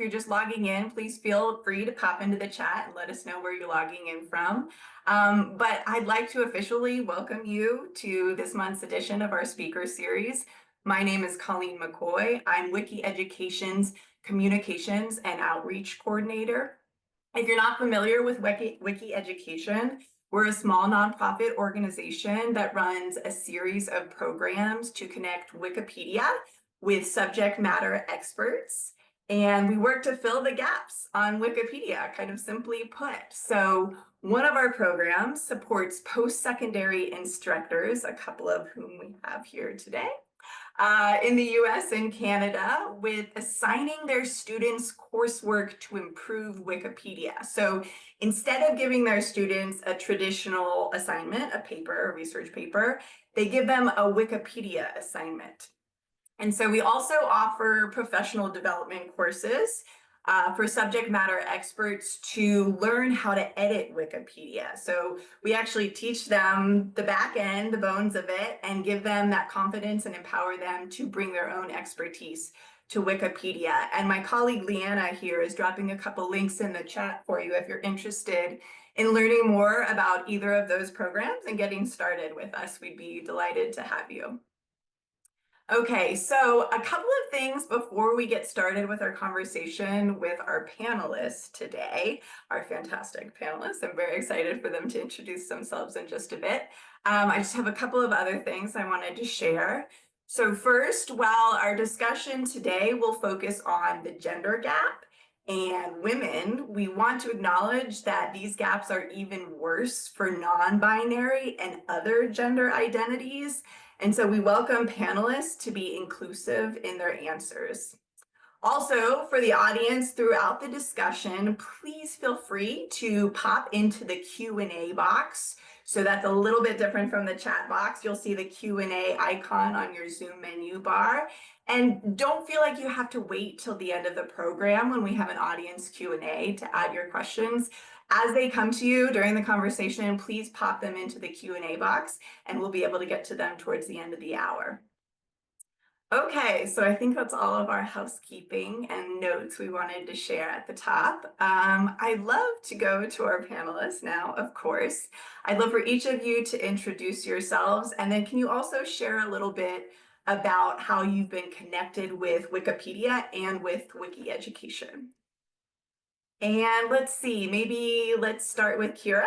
you're just logging in, please feel free to pop into the chat and let us know where you're logging in from. But I'd like to officially welcome you to this month's edition of our speaker series. My name is Colleen McCoy. I'm Wiki Education's Communications and Outreach Coordinator. If you're not familiar with Wiki Education, we're a small nonprofit organization that runs a series of programs to connect Wikipedia with subject matter experts. And we work to fill the gaps on Wikipedia, kind of simply put. So one of our programs supports post-secondary instructors, a couple of whom we have here today, in the US and Canada, with assigning their students coursework to improve Wikipedia. So instead of giving their students a traditional assignment, a paper, a research paper, they give them a Wikipedia assignment. And so we also offer professional development courses for subject matter experts to learn how to edit Wikipedia. So we actually teach them the back end, the bones of it, and give them that confidence and empower them to bring their own expertise to Wikipedia. And my colleague Leanna here is dropping a couple links in the chat for you if you're interested in learning more about either of those programs and getting started with us. We'd be delighted to have you. Okay, so a couple of things before we get started with our conversation with our panelists today, our fantastic panelists. I'm very excited for them to introduce themselves in just a bit. I just have a couple of other things I wanted to share. So first, while our discussion today will focus on the gender gap and women, we want to acknowledge that these gaps are even worse for non-binary and other gender identities. And so we welcome panelists to be inclusive in their answers. Also, for the audience throughout the discussion, please feel free to pop into the Q&A box. So that's a little bit different from the chat box. You'll see the Q&A icon on your Zoom menu bar. And don't feel like you have to wait till the end of the program when we have an audience Q&A to add your questions. As they come to you during the conversation, please pop them into the Q&A box and we'll be able to get to them towards the end of the hour. Okay, so I think that's all of our housekeeping and notes we wanted to share at the top. I'd love to go to our panelists now, of course. I'd love for each of you to introduce yourselves, and then can you also share a little bit about how you've been connected with Wikipedia and with Wiki Education? And let's see, maybe let's start with Kira.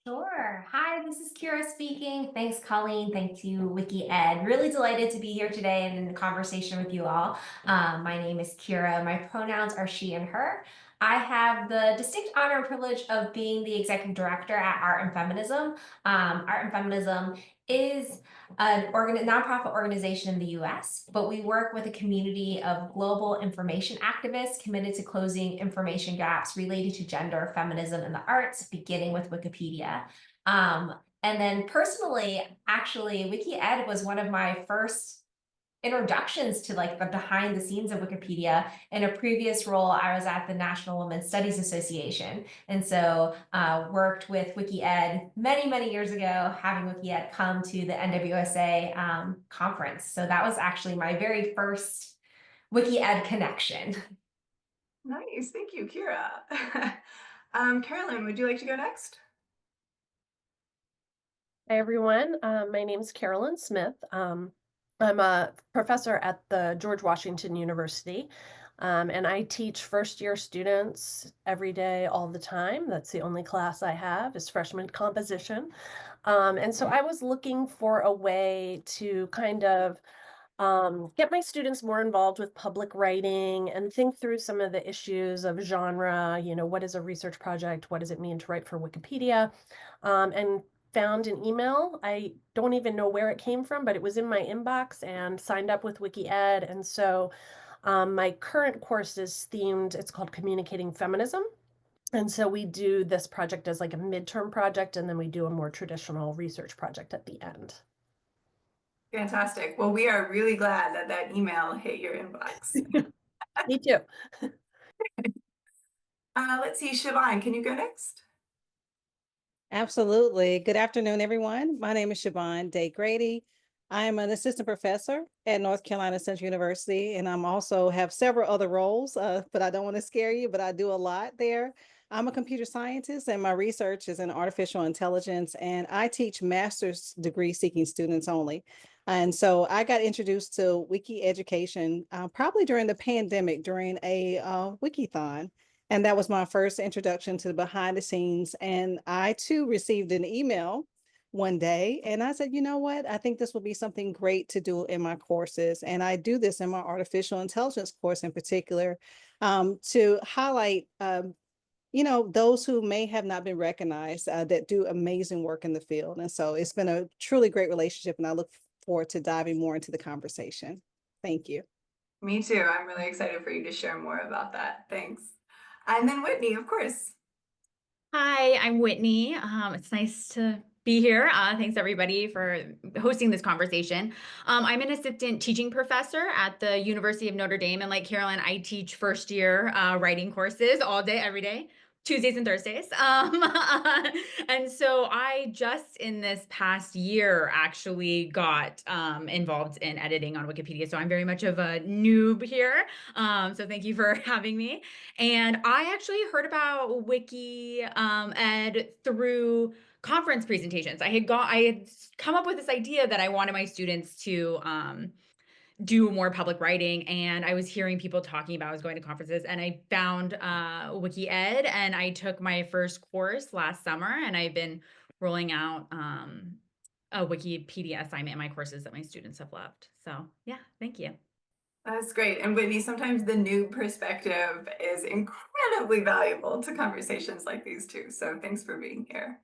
Sure. Hi, this is Kira speaking. Thanks, Colleen. Thank you, Wiki Ed. Really delighted to be here today and in the conversation with you all. My name is Kira. My pronouns are she and her. I have the distinct honor and privilege of being the executive director at Art and Feminism. Art and Feminism is a nonprofit organization in the US, but we work with a community of global information activists committed to closing information gaps related to gender, feminism, and the arts, beginning with Wikipedia. And then personally, actually, Wiki Ed was one of my first introductions to like the behind the scenes of Wikipedia. In a previous role, I was at the National Women's Studies Association. And so worked with Wiki Ed many years ago, having Wiki Ed come to the NWSA conference. So that was actually my very first Wiki Ed connection. Nice, thank you, Kira. Carolyn, would you like to go next? Hi, everyone. My name is Carolyn Smith. I'm a professor at the George Washington University, and I teach first-year students every day, all the time. That's the only class I have is freshman composition. And so I was looking for a way to kind of get my students more involved with public writing and think through some of the issues of genre, what is a research project? What does it mean to write for Wikipedia? And found an email. I don't even know where it came from, but it was in my inbox and signed up with Wiki Ed. And so my current course is themed, it's called Communicating Feminism. And so we do this project as like a midterm project, and then we do a more traditional research project at the end. Fantastic. Well, we are really glad that that email hit your inbox. Me too. Let's see, Siobahn, can you go next? Absolutely. Good afternoon, everyone. My name is Siobahn Grady. I am an assistant professor at North Carolina Central University, and I'm also have several other roles, but I don't want to scare you, but I do a lot there. I'm a computer scientist, and my research is in artificial intelligence, and I teach master's degree seeking students only. And so I got introduced to Wiki Education probably during the pandemic, during a Wikithon. And that was my first introduction to the behind the scenes. And I too received an email one day. And I said, you know what? I think this will be something great to do in my courses. And I do this in my artificial intelligence course in particular to highlight, those who may have not been recognized that do amazing work in the field. And so it's been a truly great relationship. And I look forward to diving more into the conversation. Thank you. Me too. I'm really excited for you to share more about that. Thanks. And then Whitney, of course. Hi, I'm Whitney. It's nice to be here. Thanks everybody for hosting this conversation. I'm an assistant teaching professor at the University of Notre Dame, and like Carolyn, I teach first year writing courses all day, every day. Tuesdays and Thursdays. And so I just in this past year actually got involved in editing on Wikipedia. So I'm very much of a noob here. So thank you for having me. And I actually heard about Wiki Ed through conference presentations. I had come up with this idea that I wanted my students to do more public writing, and I was hearing people talking about I was going to conferences, and I found Wiki Ed, and I took my first course last summer, and I've been rolling out a Wikipedia assignment in my courses that my students have loved. So yeah, thank you. That's great. And Whitney, sometimes the new perspective is incredibly valuable to conversations like these too. So thanks for being here.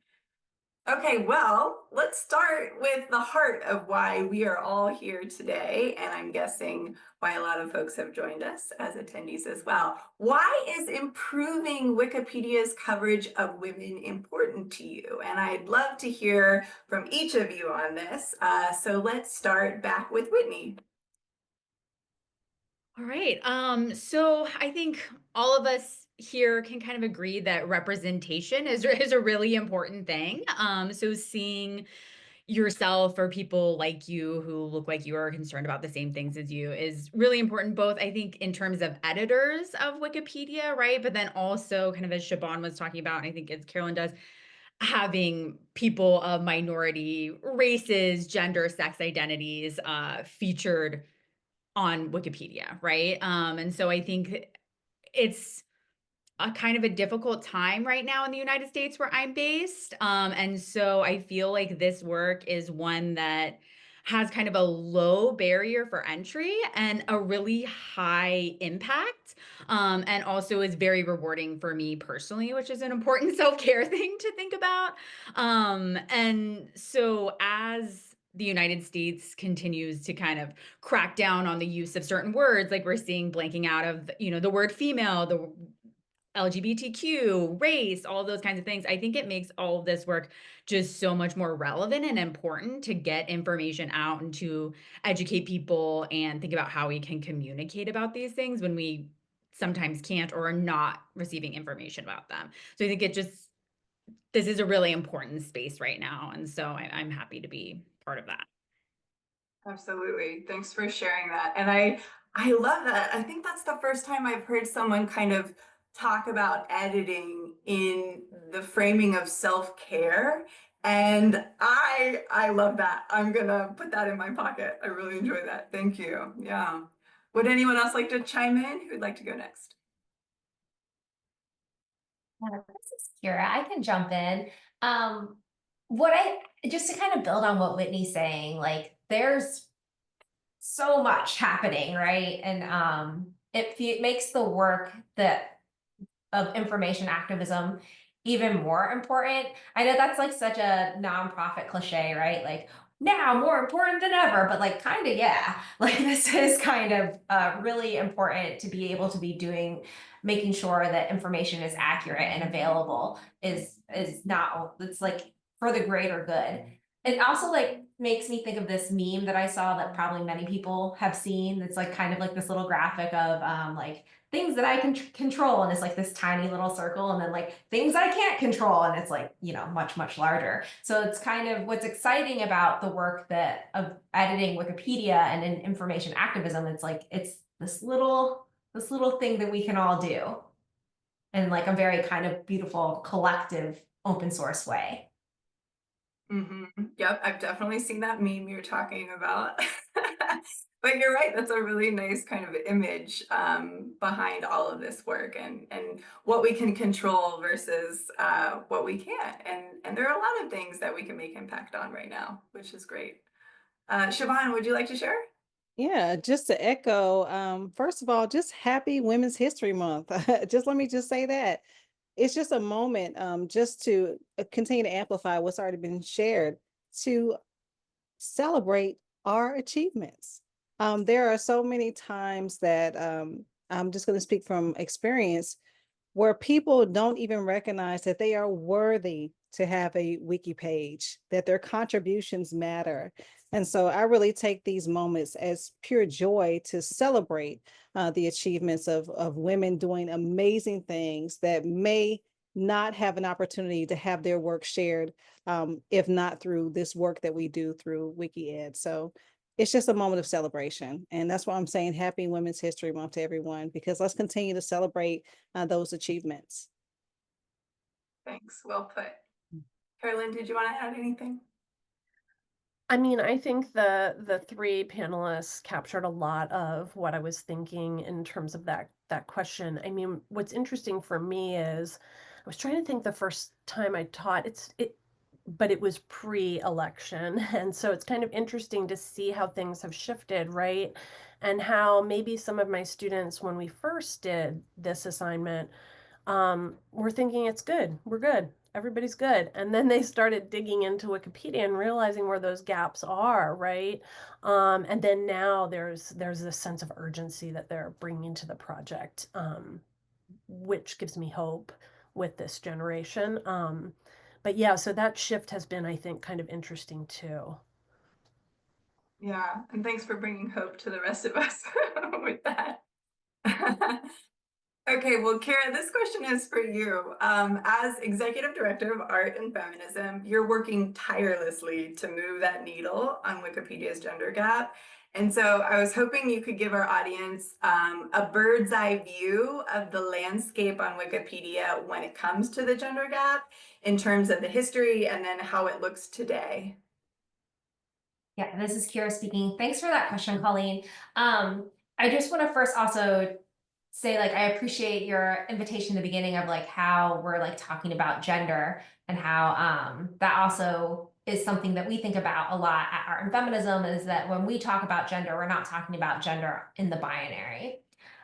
Okay, well, let's start with the heart of why we are all here today, and I'm guessing why a lot of folks have joined us as attendees as well. Why is improving Wikipedia's coverage of women important to you? And I'd love to hear from each of you on this. So let's start back with Whitney. All right. So I think all of us here can kind of agree that representation is a really important thing. So seeing yourself or people like you who look like you are concerned about the same things as you is really important, both I think in terms of editors of Wikipedia, right? But then also kind of as Siobahn was talking about, and I think as Carolyn does, having people of minority races, gender, sex identities featured on Wikipedia, right? And so I think it's a kind of a difficult time right now in the United States where I'm based. And so I feel like this work is one that has kind of a low barrier for entry and a really high impact. And also is very rewarding for me personally, which is an important self-care thing to think about. And so as the United States continues to kind of crack down on the use of certain words, like we're seeing blanking out of, the word female, the LGBTQ, race, all those kinds of things. I think it makes all of this work just so much more relevant and important to get information out and to educate people and think about how we can communicate about these things when we sometimes can't or are not receiving information about them. So I think this is a really important space right now. And so I'm happy to be part of that. Absolutely. Thanks for sharing that. And I love that. I think that's the first time I've heard someone kind of talk about editing in the framing of self-care. And I love that. I'm gonna put that in my pocket. I really enjoy that. Thank you. Yeah. Would anyone else like to chime in? Who would like to go next? This is Kira. I can jump in. Just to kind of build on what Whitney's saying, like there's so much happening, right? And it makes the work of information activism even more important. I know that's like such a nonprofit cliche, right? Like now more important than ever, but like kind of, yeah, like this is kind of really important to be able to be making sure that information is accurate and available is not, it's like for the greater good. And also like makes me think of this meme that I saw that probably many people have seen. It's like kind of like this little graphic of like things that I can control, and it's like this tiny little circle, and then like things I can't control, and it's like, you know, much, much larger. So it's kind of what's exciting about the work that of editing Wikipedia and in information activism. It's like it's this little thing that we can all do in like a very kind of beautiful, collective, open source way. Yep, I've definitely seen that meme you're talking about. But you're right, that's a really nice kind of image behind all of this work and what we can control versus what we can't. And there are a lot of things that we can make impact on right now, which is great. Siobahn, would you like to share? Yeah, just to echo, first of all, just happy Women's History Month. Just let me just say that. It's just a moment just to continue to amplify what's already been shared, to celebrate our achievements. There are so many times that I'm just going to speak from experience where people don't even recognize that they are worthy to have a wiki page, that their contributions matter. And so I really take these moments as pure joy to celebrate the achievements of women doing amazing things that may not have an opportunity to have their work shared, if not through this work that we do through Wiki Ed. So it's just a moment of celebration. And that's why I'm saying happy Women's History Month to everyone, because let's continue to celebrate those achievements. Thanks, well put. Carolyn, did you want to add anything? I mean, I think the three panelists captured a lot of what I was thinking in terms of that question. I mean, what's interesting for me is I was trying to think the first time I taught, but it was pre-election. And so it's kind of interesting to see how things have shifted, right? And how maybe some of my students, when we first did this assignment, were thinking it's good, we're good, everybody's good. And then they started digging into Wikipedia and realizing where those gaps are, right? And then now there's this sense of urgency that they're bringing to the project, which gives me hope with this generation. But yeah, so that shift has been, I think, kind of interesting too. Yeah, and thanks for bringing hope to the rest of us with that. Okay, well, Kara, this question is for you. As Executive Director of Art and Feminism, you're working tirelessly to move that needle on Wikipedia's gender gap. And so I was hoping you could give our audience a bird's eye view of the landscape on Wikipedia when it comes to the gender gap in terms of the history and then how it looks today. Yeah, this is Kira speaking. Thanks for that question, Colleen. I just want to first also say, like, I appreciate your invitation in the beginning of like how we're like talking about gender and how that also is something that we think about a lot at Art and Feminism, is that when we talk about gender, we're not talking about gender in the binary.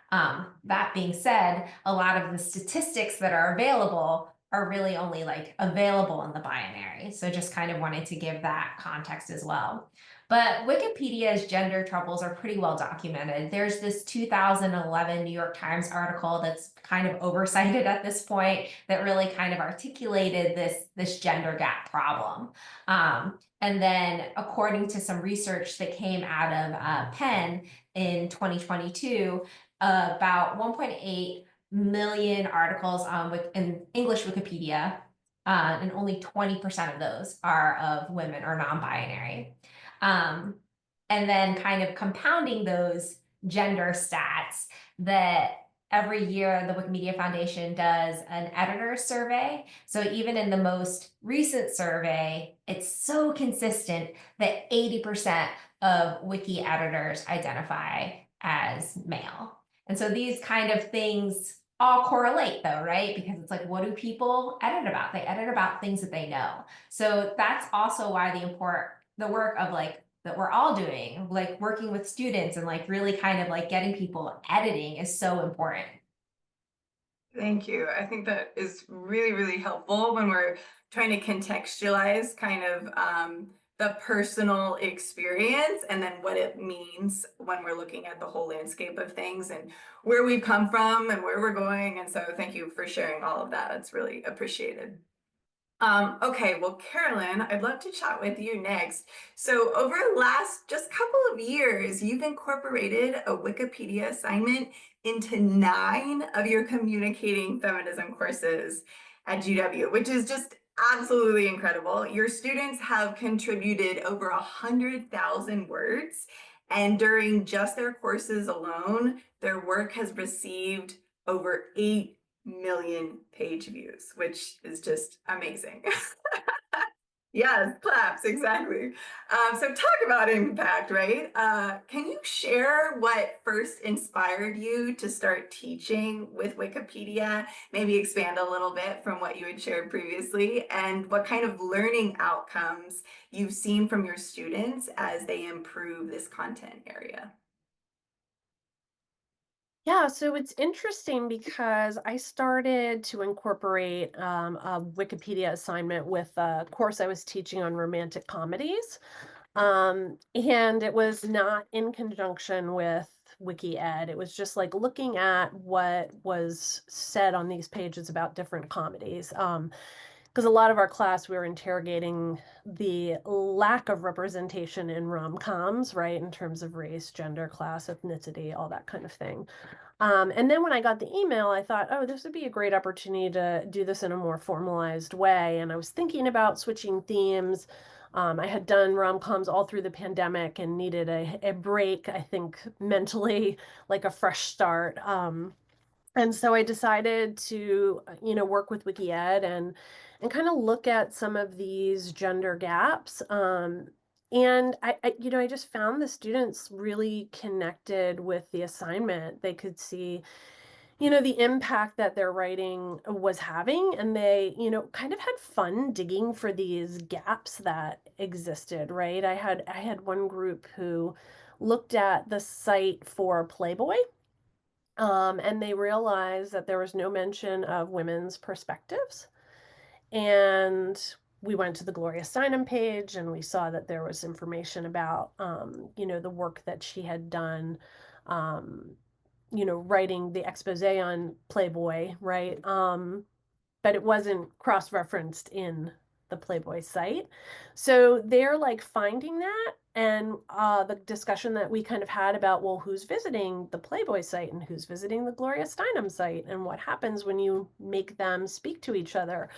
That being said, a lot of the statistics that are available are really only like available in the binary. So just kind of wanted to give that context as well. But Wikipedia's gender troubles are pretty well documented. There's this 2011 New York Times article that's kind of oversighted at this point that really kind of articulated this gender gap problem. And then according to some research that came out of Penn in 2022, about 1.8 million articles in English Wikipedia, and only 20% of those are of women or non-binary. And then kind of compounding those gender stats, that every year the Wikimedia Foundation does an editor survey. So even in the most recent survey, it's so consistent that 80% of wiki editors identify as male. And so these kind of things all correlate though, right? Because it's like, what do people edit about? They edit about things that they know. So that's also why the work of like that we're all doing, like working with students and like really kind of like getting people editing is so important. Thank you. I think that is really, really helpful when we're trying to contextualize kind of the personal experience and then what it means when we're looking at the whole landscape of things and where we've come from and where we're going. And so thank you for sharing all of that. It's really appreciated. Okay, well, Carolyn, I'd love to chat with you next. So over the last just couple of years, you've incorporated a Wikipedia assignment into 9 of your communicating feminism courses at GW, which is just absolutely incredible. Your students have contributed over 100,000 words, and during just their courses alone, their work has received over 8 million page views, which is just amazing. Yes, claps, exactly. So talk about impact, right? Can you share what first inspired you to start teaching with Wikipedia? Maybe expand a little bit from what you had shared previously, and what kind of learning outcomes you've seen from your students as they improve this content area. Yeah, so it's interesting because I started to incorporate a Wikipedia assignment with a course I was teaching on romantic comedies. And it was not in conjunction with Wiki Ed. It was just like looking at what was said on these pages about different comedies. Because a lot of our class, we were interrogating the lack of representation in rom-coms, right, in terms of race, gender, class, ethnicity, all that kind of thing. And then when I got the email, I thought, oh, this would be a great opportunity to do this in a more formalized way. And I was thinking about switching themes. I had done rom-coms all through the pandemic and needed a break, I think, mentally, like a fresh start. And so I decided to, work with Wiki Ed and kind of look at some of these gender gaps. And I just found the students really connected with the assignment. They could see, the impact that their writing was having, and they, kind of had fun digging for these gaps that existed, right? I had one group who looked at the site for Playboy, and they realized that there was no mention of women's perspectives. And we went to the Gloria Steinem page and we saw that there was information about, the work that she had done, writing the expose on Playboy, right? But it wasn't cross-referenced in the Playboy site. So they're like finding that, and the discussion that we kind of had about, well, who's visiting the Playboy site and who's visiting the Gloria Steinem site, and what happens when you make them speak to each other.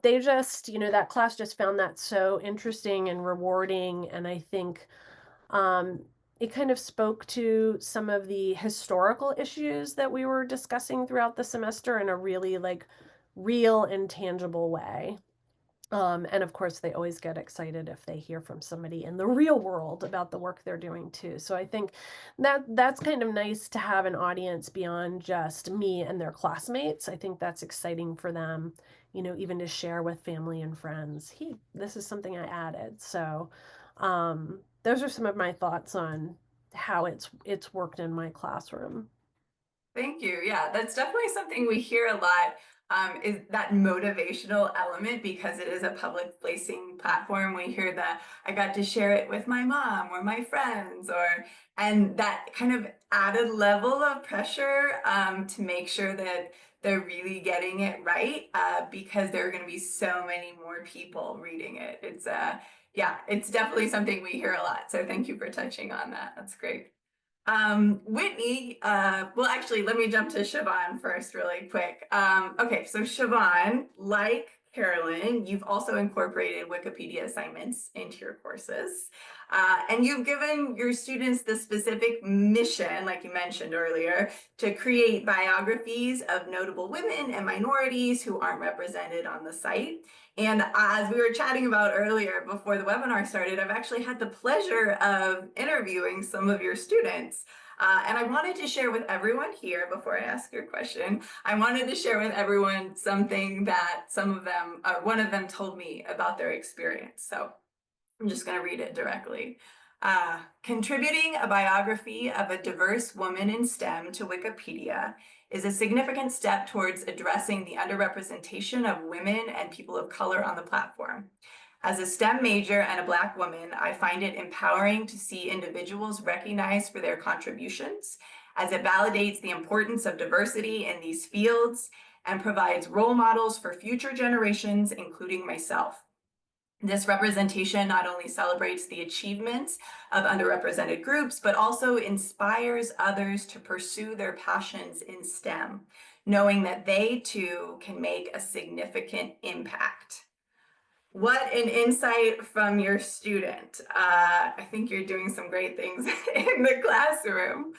They just, that class just found that so interesting and rewarding, and I think it kind of spoke to some of the historical issues that we were discussing throughout the semester in a really like real and tangible way. And of course, they always get excited if they hear from somebody in the real world about the work they're doing too. So I think that that's kind of nice to have an audience beyond just me and their classmates. I think that's exciting for them, even to share with family and friends. This is something I added. So those are some of my thoughts on how it's worked in my classroom. Thank you. Yeah, that's definitely something we hear a lot, is that motivational element, because it is a public facing platform. We hear that I got to share it with my mom or my friends, and that kind of added level of pressure to make sure that they're really getting it right, because there are going to be so many more people reading it. Yeah, it's definitely something we hear a lot. So thank you for touching on that. That's great. Whitney, well, actually, let me jump to Siobahn first really quick. Okay, so Siobahn, like Carolyn, you've also incorporated Wikipedia assignments into your courses. And you've given your students the specific mission, like you mentioned earlier, to create biographies of notable women and minorities who aren't represented on the site. And as we were chatting about earlier before the webinar started, I've actually had the pleasure of interviewing some of your students. And I wanted to share with everyone here, before I ask your question, I wanted to share with everyone something that one of them told me about their experience. So I'm just going to read it directly. Contributing a biography of a diverse woman in STEM to Wikipedia is a significant step towards addressing the underrepresentation of women and people of color on the platform. As a STEM major and a Black woman, I find it empowering to see individuals recognized for their contributions, as it validates the importance of diversity in these fields and provides role models for future generations, including myself. This representation not only celebrates the achievements of underrepresented groups, but also inspires others to pursue their passions in STEM, knowing that they too can make a significant impact. What an insight from your student. I think you're doing some great things in the classroom.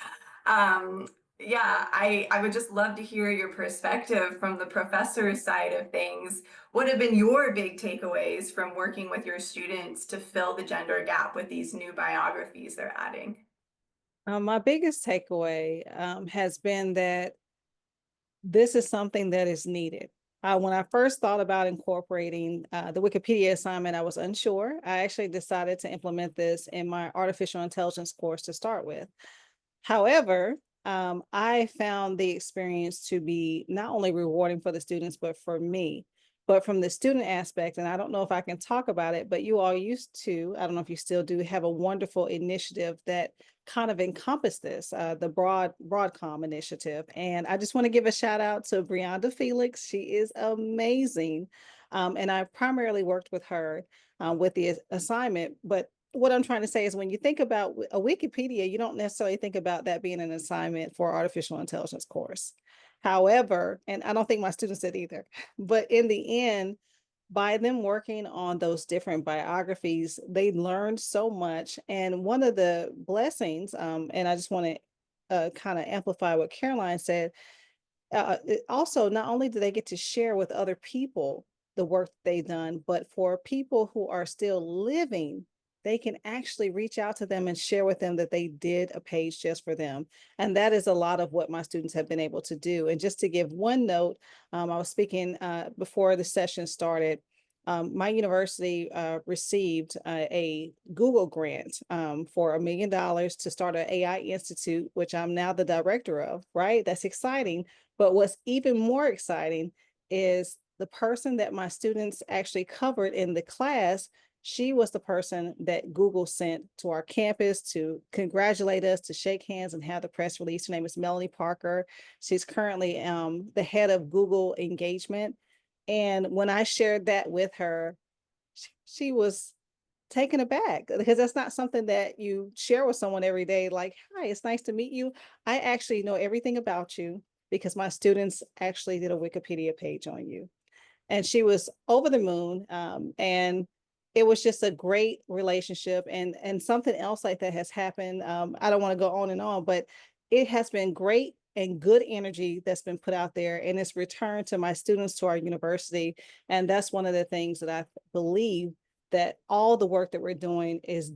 Yeah, I would just love to hear your perspective from the professor's side of things. What have been your big takeaways from working with your students to fill the gender gap with these new biographies they're adding? My biggest takeaway has been that this is something that is needed. When I first thought about incorporating the Wikipedia assignment, I was unsure. I actually decided to implement this in my artificial intelligence course to start with. However, I found the experience to be not only rewarding for the students, but for me. But from the student aspect, and I don't know if I can talk about it, but you all used to, I don't know if you still do, have a wonderful initiative that kind of encompassed this, the Broadcom initiative. And I just want to give a shout out to Brianda Felix. She is amazing. And I primarily worked with her with the assignment, but what I'm trying to say is when you think about a Wikipedia, you don't necessarily think about that being an assignment for artificial intelligence course. However, and I don't think my students did either, but in the end, by them working on those different biographies, they learned so much. And one of the blessings, and I just want to kind of amplify what Caroline said, also, not only do they get to share with other people the work they've done, but for people who are still living, they can actually reach out to them and share with them that they did a page just for them. And that is a lot of what my students have been able to do. And just to give one note, I was speaking before the session started. My university received a Google grant for $1 million to start an AI institute, which I'm now the director of, right? That's exciting. But what's even more exciting is the person that my students actually covered in the class. She was the person that Google sent to our campus to congratulate us, to shake hands and have the press release. Her name is Melanie Parker. She's currently the head of Google engagement. And when I shared that with her, she was taken aback because that's not something that you share with someone every day. Like, hi, it's nice to meet you. I actually know everything about you because my students actually did a Wikipedia page on you. And she was over the moon. And it was just a great relationship. And something else like that has happened. I don't want to go on and on, but it has been great and good energy that's been put out there, and it's returned to my students, to our university. And that's one of the things that I believe that all the work that we're doing is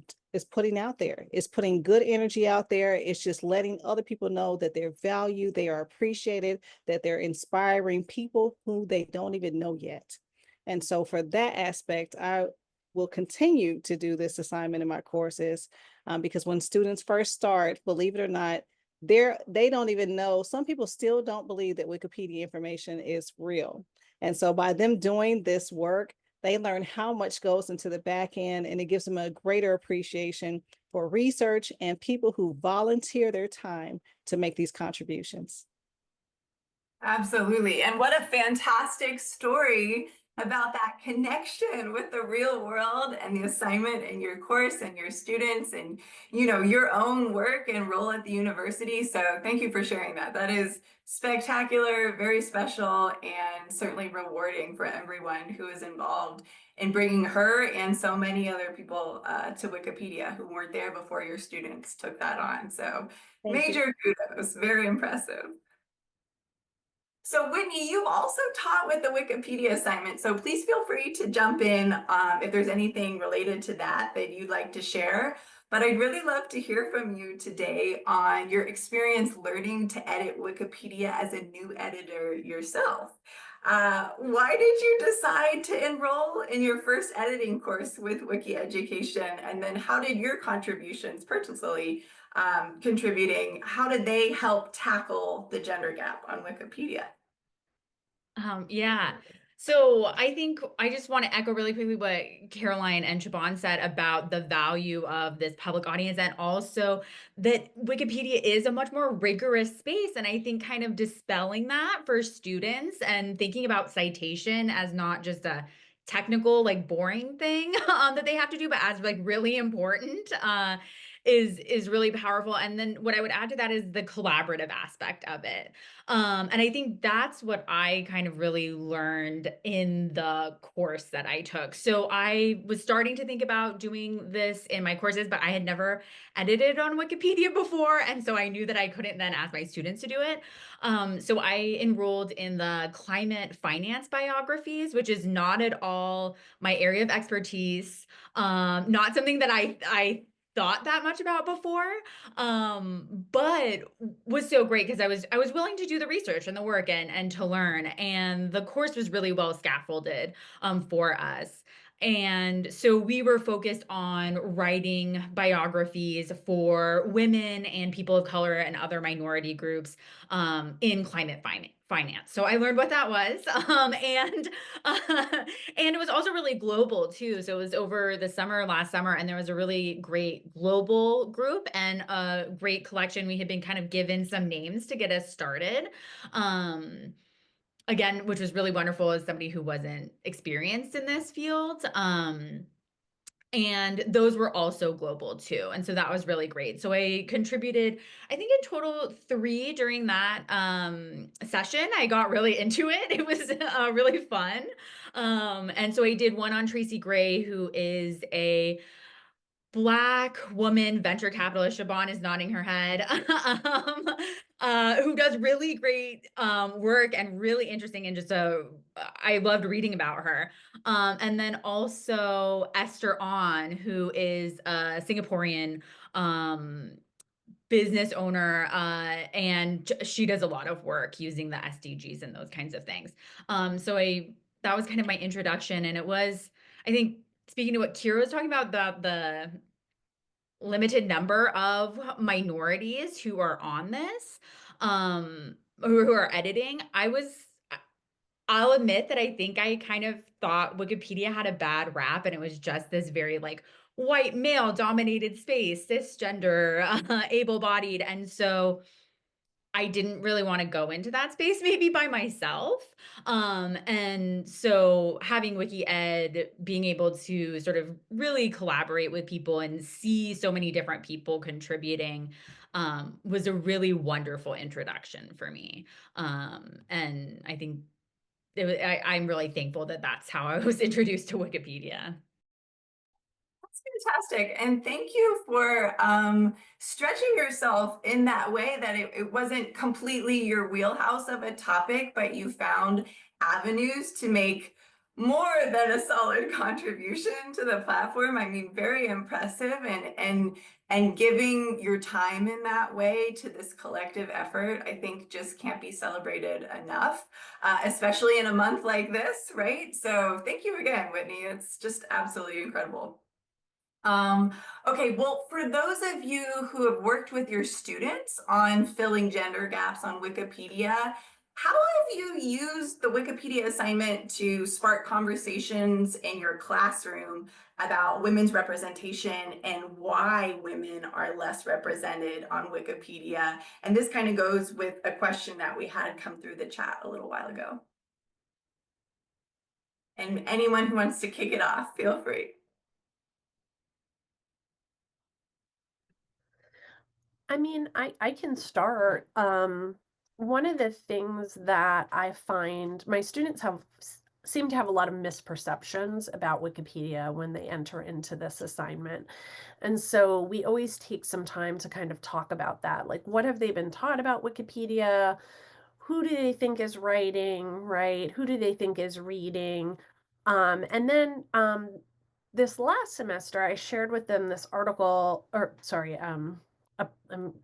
putting out there. It's putting good energy out there. It's just letting other people know that they're valued, they are appreciated, that they're inspiring people who they don't even know yet. And so for that aspect, I will continue to do this assignment in my courses because when students first start, believe it or not, they don't even know. Some people still don't believe that Wikipedia information is real. And so by them doing this work, they learn how much goes into the back end, and it gives them a greater appreciation for research and people who volunteer their time to make these contributions. Absolutely. And what a fantastic story about that connection with the real world and the assignment and your course and your students and, your own work and role at the university. So thank you for sharing that. That is spectacular, very special, and certainly rewarding for everyone who is involved in bringing her and so many other people to Wikipedia who weren't there before your students took that on. So major kudos, very impressive. So Whitney, you've also taught with the Wikipedia assignment, so please feel free to jump in if there's anything related to that you'd like to share. But I'd really love to hear from you today on your experience learning to edit Wikipedia as a new editor yourself. Why did you decide to enroll in your first editing course with Wiki Education? And then how did your contributions personally contributing, how did they help tackle the gender gap on Wikipedia? Yeah. So I think I just want to echo really quickly what Caroline and Siobahn said about the value of this public audience, and also that Wikipedia is a much more rigorous space. And I think kind of dispelling that for students and thinking about citation as not just a technical, like boring thing that they have to do, but as like really important is really powerful. And then what I would add to that is the collaborative aspect of it. And I think that's what I kind of really learned in the course that I took. So I was starting to think about doing this in my courses, but I had never edited on Wikipedia before. And so I knew that I couldn't then ask my students to do it. So I enrolled in the climate finance biographies, which is not at all my area of expertise. Not something that I thought that much about before, but was so great because I was willing to do the research and the work and to learn, and the course was really well scaffolded for us. And so we were focused on writing biographies for women and people of color and other minority groups in climate finance. So I learned what that was, uh, and it was also really global too. So it was over the summer, last summer, and there was a really great global group and a great collection. We had been kind of given some names to get us started. Again, which was really wonderful as somebody who wasn't experienced in this field. And those were also global too. And so that was really great. So I contributed, I think in total 3 during that session. I got really into it. It was really fun. And so I did one on Tracy Gray, who is a Black woman venture capitalist. Siobahn is nodding her head. Who does really great work and really interesting, and just I loved reading about her. And then also Esther On, who is a Singaporean business owner, and she does a lot of work using the SDGs and those kinds of things. So that was kind of my introduction, and it was, I think, speaking to what Kira was talking about, the limited number of minorities who are on this, who are editing. I'll admit that I think I kind of thought Wikipedia had a bad rap, and it was just this very like white male dominated space, cisgender, able-bodied. And so I didn't really want to go into that space maybe by myself. And so having Wiki Ed, being able to sort of really collaborate with people and see so many different people contributing, was a really wonderful introduction for me. And I think I'm really thankful that that's how I was introduced to Wikipedia. That's fantastic. And thank you for stretching yourself in that way, that it wasn't completely your wheelhouse of a topic, but you found avenues to make more than a solid contribution to the platform. I mean, very impressive, and giving your time in that way to this collective effort, I think just can't be celebrated enough, especially in a month like this, right? So thank you again, Whitney. It's just absolutely incredible. Okay, well, for those of you who have worked with your students on filling gender gaps on Wikipedia, how have you used the Wikipedia assignment to spark conversations in your classroom about women's representation and why women are less represented on Wikipedia? And this kind of goes with a question that we had come through the chat a little while ago. And anyone who wants to kick it off, feel free. I mean, I can start. One of the things that I find my students seem to have a lot of misperceptions about Wikipedia when they enter into this assignment. And so we always take some time to kind of talk about that. Like, what have they been taught about Wikipedia? Who do they think is writing, right? Who do they think is reading? And then this last semester, I shared with them this article, or sorry, I'm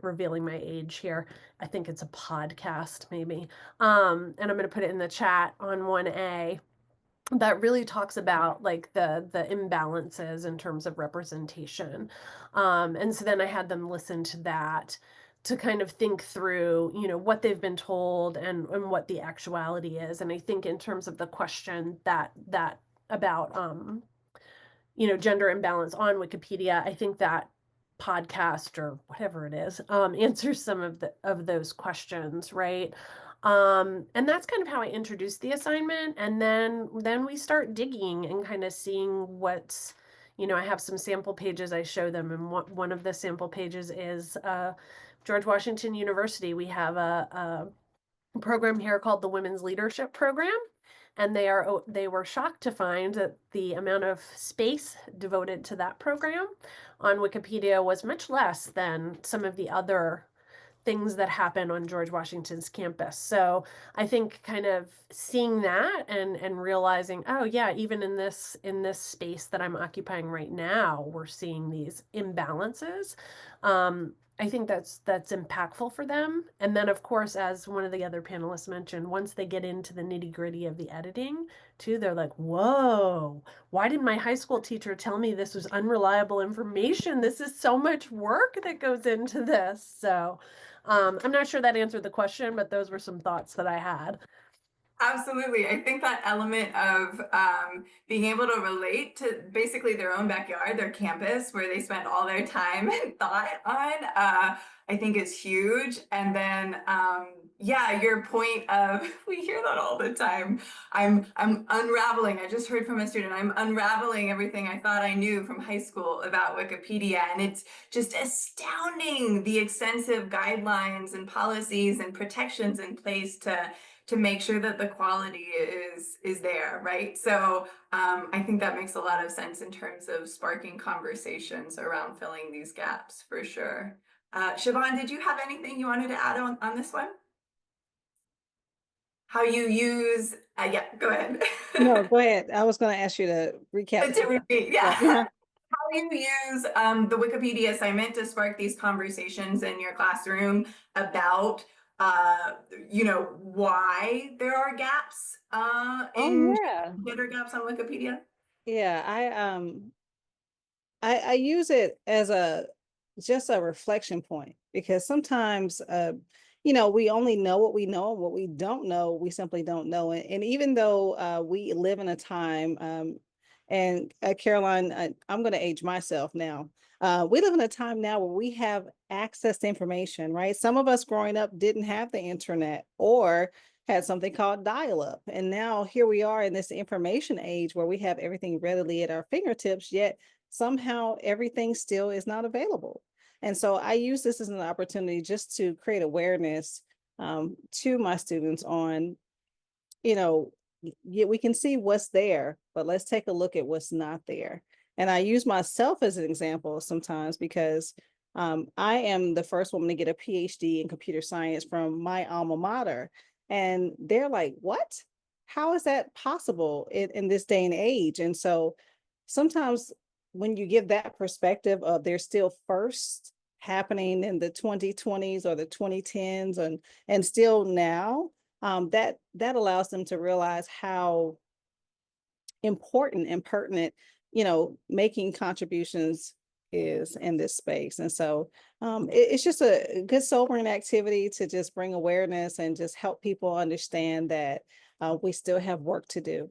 revealing my age here. I think it's a podcast, maybe. And I'm going to put it in the chat on 1A that really talks about like the imbalances in terms of representation. And so then I had them listen to that. to kind of think through, what they've been told and what the actuality is. And I think in terms of the question that about gender imbalance on Wikipedia, I think that podcast or whatever it is answers some of those questions, right? And that's kind of how I introduced the assignment, and then we start digging and kind of seeing what's, I have some sample pages I show them, and one of the sample pages is George Washington University. We have a program here called the Women's Leadership Program, and they were shocked to find that the amount of space devoted to that program on Wikipedia was much less than some of the other things that happen on George Washington's campus. So I think kind of seeing that and realizing, oh yeah, even in this space that I'm occupying right now, we're seeing these imbalances. I think that's impactful for them. And then of course, as one of the other panelists mentioned, once they get into the nitty-gritty of the editing too, they're like, whoa, why didn't my high school teacher tell me this was unreliable information? This is so much work that goes into this. So I'm not sure that answered the question, but those were some thoughts that I had. Absolutely. I think that element of being able to relate to basically their own backyard, their campus, where they spent all their time and thought on, I think is huge. And then, yeah, your point of, we hear that all the time. I'm unraveling. I just heard from a student, I'm unraveling everything I thought I knew from high school about Wikipedia. And it's just astounding the extensive guidelines and policies and protections in place to make sure that the quality is there, right? So I think that makes a lot of sense in terms of sparking conversations around filling these gaps for sure. Siobahn, did you have anything you wanted to add on this one? How you use, yeah, go ahead. No, go ahead. I was going to ask you to recap. To repeat, yeah. Yeah. How you use the Wikipedia assignment to spark these conversations in your classroom about why there are gaps in Oh yeah. gender gaps on Wikipedia? Yeah, I use it as just a reflection point, because sometimes we only know what we know, and what we don't know we simply don't know. And even though we live in a time and Caroline, I'm going to age myself now. We live in a time now where we have access to information, right? Some of us growing up didn't have the internet or had something called dial-up. And now here we are in this information age where we have everything readily at our fingertips, yet somehow everything still is not available. And so I use this as an opportunity just to create awareness to my students on, yeah, we can see what's there, but let's take a look at what's not there. And I use myself as an example sometimes because I am the first woman to get a PhD in computer science from my alma mater. And they're like, what? How is that possible in this day and age? And so sometimes when you give that perspective of they're still first happening in the 2020s or the 2010s and still now, that allows them to realize how important and pertinent, making contributions is in this space. And so it's just a good sobering activity to just bring awareness and just help people understand that we still have work to do.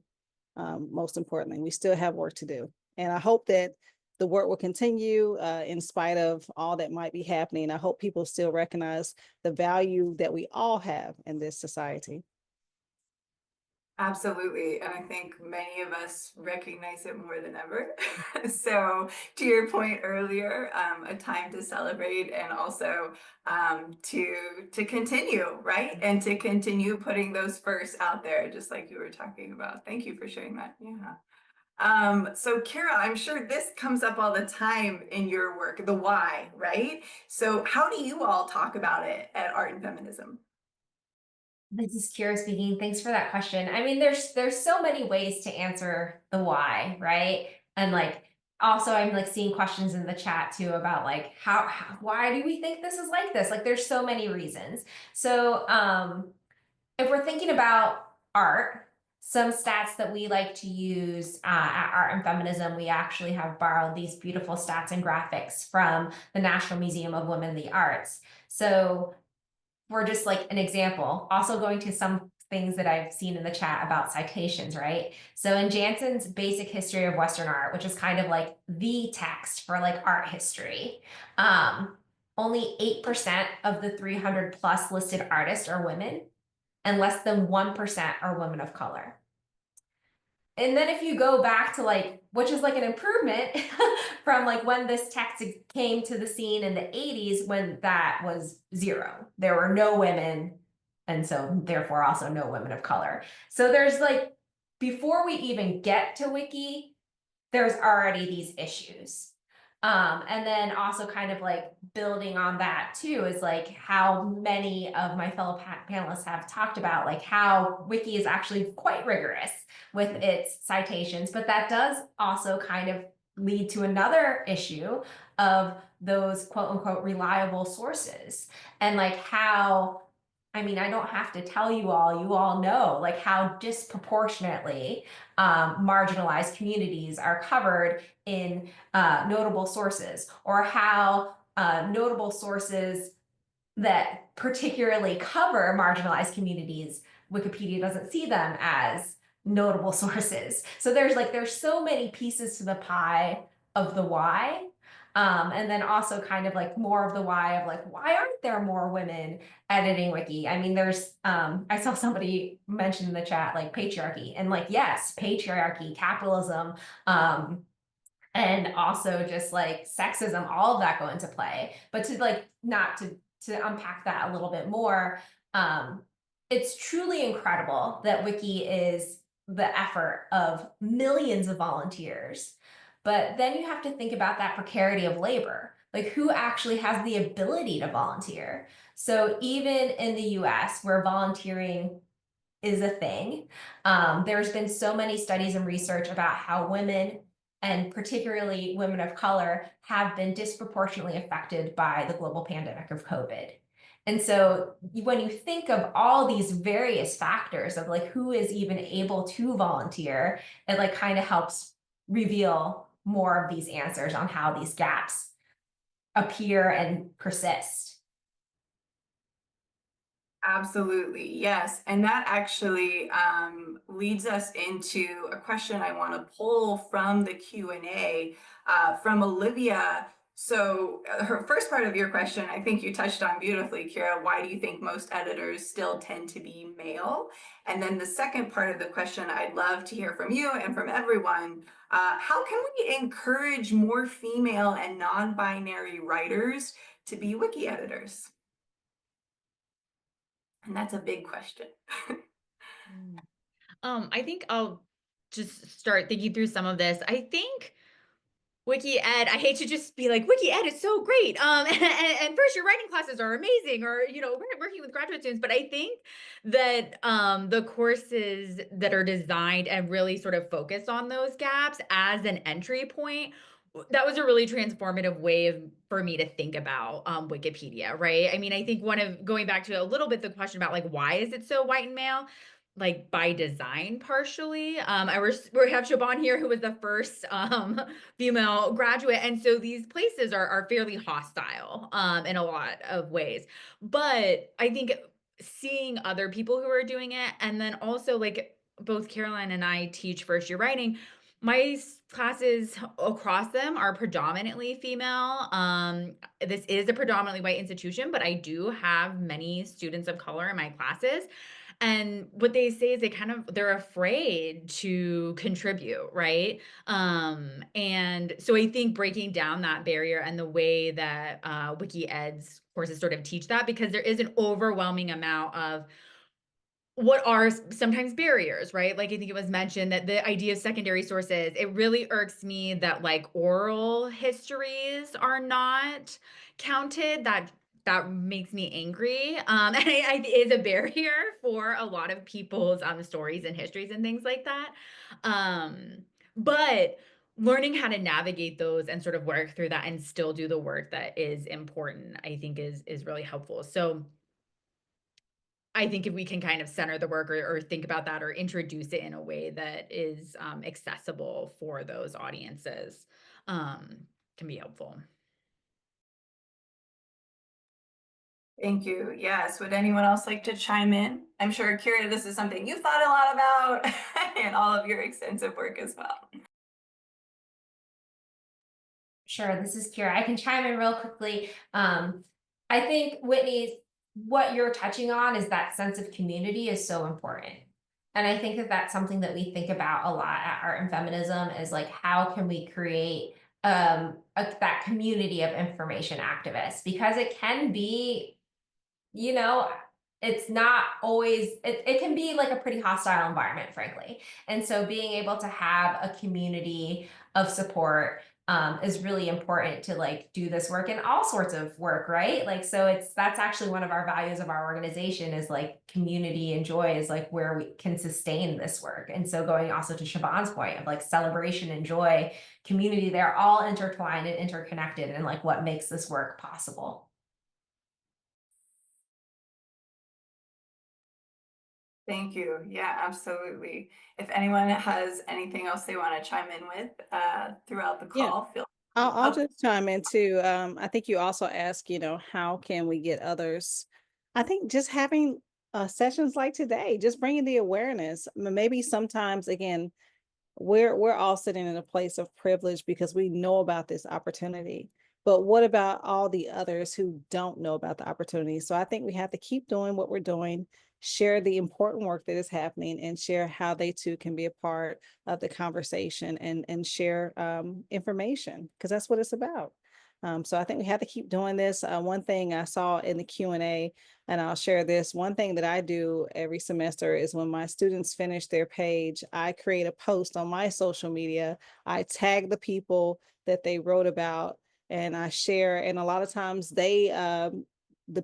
Most importantly, we still have work to do. And I hope that the work will continue in spite of all that might be happening. I hope people still recognize the value that we all have in this society. Absolutely. And I think many of us recognize it more than ever. So to your point earlier, a time to celebrate and also to continue, right? And to continue putting those first out there, just like you were talking about. Thank you for sharing that. Yeah. So Kira, I'm sure this comes up all the time in your work, the why, right? So how do you all talk about it at Art and Feminism? This is Kira speaking. Thanks for that question. I mean, there's so many ways to answer the why, right? And also I'm seeing questions in the chat too about why do we think this is like this? There's so many reasons. So if we're thinking about art, Some stats that we like to use at Art and Feminism, we actually have borrowed these beautiful stats and graphics from the National Museum of Women in the Arts. So for just like an example, also going to some things that I've seen in the chat about citations, right? So in Jansen's Basic History of Western Art, which is kind of like the text for like art history, only 8% of the 300 plus listed artists are women, and less than 1% are women of color. And then if you go back to like, which is like an improvement from like when this text came to the scene in the 80s, when that was zero. There were no women, and so therefore also no women of color. So there's like, before we even get to Wiki, there's already these issues. And then also kind of like building on that too is like how many of my fellow panelists have talked about like how Wiki is actually quite rigorous with its citations, but that does also kind of lead to another issue of those quote unquote reliable sources and like how, I mean, I don't have to tell you all know like how disproportionately marginalized communities are covered in notable sources, or how notable sources that particularly cover marginalized communities, Wikipedia doesn't see them as notable sources. So there's so many pieces to the pie of the why. And then also kind of like more of the why of like, why aren't there more women editing Wiki? I mean, there's, I saw somebody mention in the chat, like patriarchy, and like, yes, patriarchy, capitalism, and also just like sexism, all of that go into play. But to like, not to unpack that a little bit more, it's truly incredible that Wiki is the effort of millions of volunteers. But then you have to think about that precarity of labor, like who actually has the ability to volunteer. So even in the US, where volunteering is a thing, there's been so many studies and research about how women, and particularly women of color, have been disproportionately affected by the global pandemic of COVID. And so when you think of all these various factors of like who is even able to volunteer, it like kind of helps reveal more of these answers on how these gaps appear and persist. Absolutely, yes. And that actually leads us into a question I want to pull from the Q&A from Olivia. So her first part of your question, I think you touched on beautifully, Kira. Why do you think most editors still tend to be male? And then the second part of the question, I'd love to hear from you and from everyone. How can we encourage more female and non-binary writers to be wiki editors? And that's a big question. I think I'll just start thinking through some of this. I think Wiki Ed, I hate to just be like, Wiki Ed is so great. And first year writing classes are amazing, or, you know, we're working with graduate students. But I think that the courses that are designed and really sort of focus on those gaps as an entry point, that was a really transformative way for me to think about Wikipedia, right? I mean, I think going back to a little bit the question about like, why is it so white and male? Like by design, partially. We have Siobahn here, who was the first female graduate, and so these places are fairly hostile in a lot of ways. But I think seeing other people who are doing it, and then also like both Caroline and I teach first year writing. My classes across them are predominantly female. This is a predominantly white institution, but I do have many students of color in my classes. And what they say is they're afraid to contribute, right? And so I think breaking down that barrier and the way that Wiki Ed's courses sort of teach that, because there is an overwhelming amount of what are sometimes barriers, right? Like I think it was mentioned that the idea of secondary sources, it really irks me that like oral histories are not counted. That makes me angry. And it is a barrier for a lot of people's stories and histories and things like that. But learning how to navigate those and sort of work through that and still do the work that is important, I think is really helpful. So I think if we can kind of center the work or think about that or introduce it in a way that is accessible for those audiences, can be helpful. Thank you. Yes. Would anyone else like to chime in? I'm sure, Kira, this is something you've thought a lot about and all of your extensive work as well. Sure, this is Kira. I can chime in real quickly. I think Whitney, what you're touching on is that sense of community is so important. And I think that that's something that we think about a lot at Art and Feminism is like, how can we create that community of information activists? Because it can be, you know, it's not always, it can be like a pretty hostile environment, frankly. And so being able to have a community of support is really important to like do this work and all sorts of work, right? Like, so that's actually one of our values of our organization is like community and joy is like where we can sustain this work. And so going also to Siobhan's point of like celebration and joy, community, they're all intertwined and interconnected and like what makes this work possible. Thank you. Yeah, absolutely. If anyone has anything else they want to chime in with throughout the Yeah. call, feel I'll Oh, just chime in too. I think you also ask, how can we get others? I think just having sessions like today, just bringing the awareness. Maybe sometimes, again, we're all sitting in a place of privilege because we know about this opportunity. But what about all the others who don't know about the opportunity? So I think we have to keep doing what we're doing, share the important work that is happening, and share how they too can be a part of the conversation and share information, because that's what it's about. So I think we have to keep doing this. One thing I saw in the Q&A, and I'll share this, one thing that I do every semester is when my students finish their page, I create a post on my social media. I tag the people that they wrote about and I share. And a lot of times the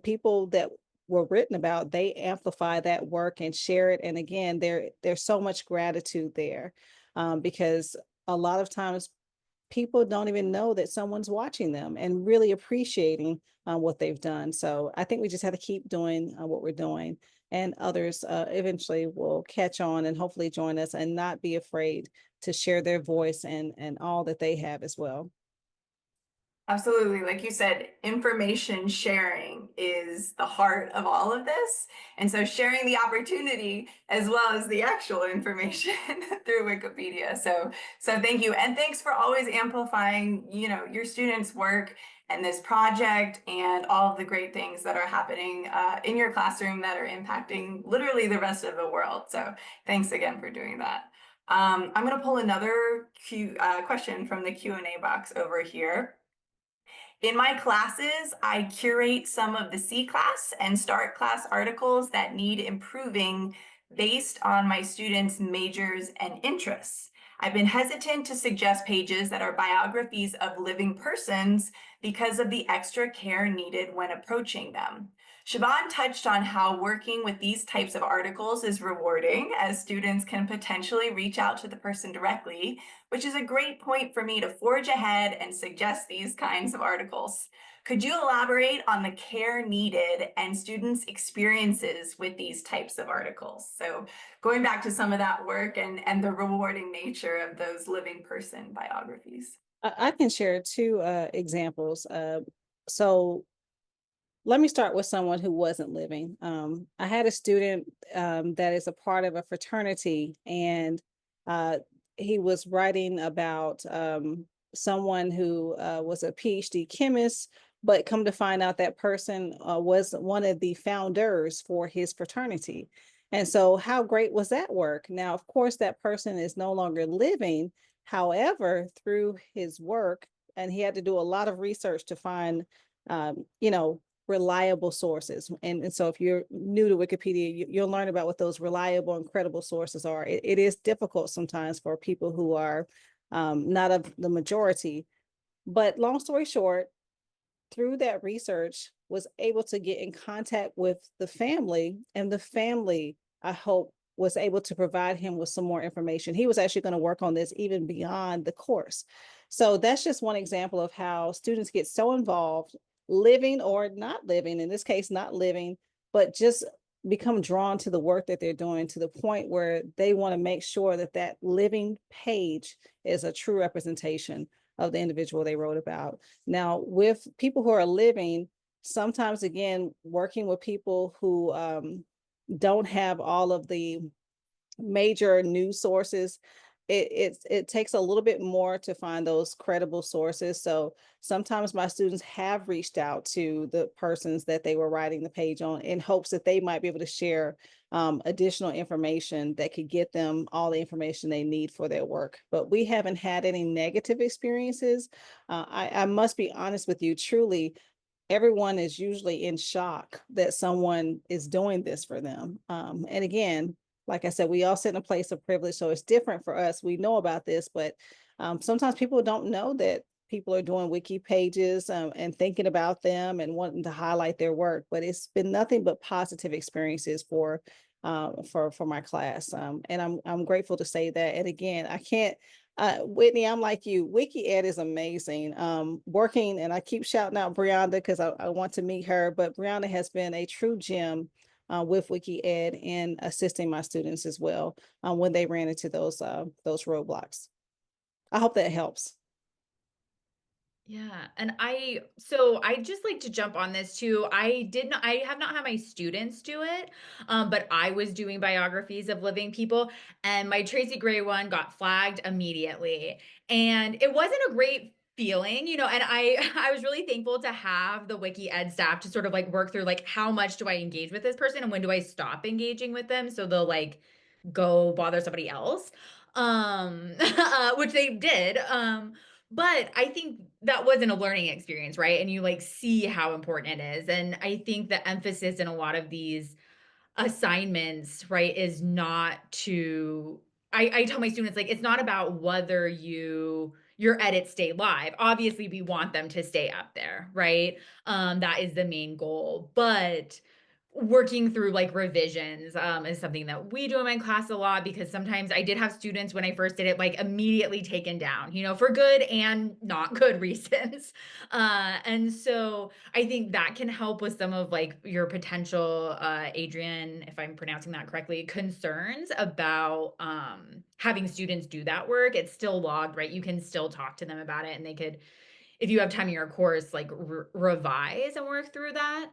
people that were written about, they amplify that work and share it. And again, there's so much gratitude there because a lot of times people don't even know that someone's watching them and really appreciating what they've done. So I think we just have to keep doing what we're doing, and others eventually will catch on and hopefully join us and not be afraid to share their voice and all that they have as well. absolutely. Like you said, information sharing is the heart of all of this. And so sharing the opportunity as well as the actual information through Wikipedia. So thank you. And thanks for always amplifying, your students' work and this project and all of the great things that are happening in your classroom that are impacting literally the rest of the world. So thanks again for doing that. I'm going to pull another question from the Q&A box over here. In my classes, I curate some of the C class and start class articles that need improving based on my students' majors and interests. I've been hesitant to suggest pages that are biographies of living persons because of the extra care needed when approaching them. Siobahn touched on how working with these types of articles is rewarding, as students can potentially reach out to the person directly, which is a great point for me to forge ahead and suggest these kinds of articles. Could you elaborate on the care needed and students' experiences with these types of articles? So going back to some of that work and the rewarding nature of those living person biographies. I can share two examples. So let me start with someone who wasn't living. I had a student that is a part of a fraternity, and he was writing about someone who was a PhD chemist, but come to find out that person was one of the founders for his fraternity. And so how great was that work? Now, of course, that person is no longer living. However, through his work, and he had to do a lot of research to find, reliable sources. And so if you're new to Wikipedia, you'll learn about what those reliable and credible sources are. It is difficult sometimes for people who are not of the majority. But long story short, through that research, was able to get in contact with the family, and the family, I hope, was able to provide him with some more information. He was actually going to work on this even beyond the course. So that's just one example of how students get so involved, living or not living, in this case, not living, but just become drawn to the work that they're doing to the point where they want to make sure that that living page is a true representation of the individual they wrote about. Now, with people who are living, sometimes again, working with people who don't have all of the major news sources, it takes a little bit more to find those credible sources. So sometimes my students have reached out to the persons that they were writing the page on in hopes that they might be able to share additional information that could get them all the information they need for their work. But we haven't had any negative experiences. I must be honest with you, truly, everyone is usually in shock that someone is doing this for them. And again, like I said, we all sit in a place of privilege, so it's different for us. We know about this, but sometimes people don't know that people are doing wiki pages and thinking about them and wanting to highlight their work. But it's been nothing but positive experiences for my class, and I'm grateful to say that. And again, I can't. Whitney, I'm like you. Wiki Ed is amazing. Working, and I keep shouting out Brianna because I want to meet her, but Brianna has been a true gem with Wiki Ed and assisting my students as well when they ran into those roadblocks. I hope that helps. Yeah, and I just like to jump on this too. I have not had my students do it, but I was doing biographies of living people, and my Tracy Gray one got flagged immediately, and it wasn't a great feeling, and I I was really thankful to have the Wiki Ed staff to sort of like work through like how much do I engage with this person and when do I stop engaging with them so they'll like go bother somebody else, which they did. But I think that wasn't a learning experience, right? And you like see how important it is. And I think the emphasis in a lot of these assignments, right, is not to I tell my students like it's not about whether your edits stay live. Obviously, we want them to stay up there, right? That is the main goal. But working through like revisions is something that we do in my class a lot because sometimes I did have students when I first did it like immediately taken down, for good and not good reasons. And so I think that can help with some of like your potential Adrian, if I'm pronouncing that correctly, concerns about having students do that work. It's still logged, right? You can still talk to them about it and they could, if you have time in your course, like revise and work through that.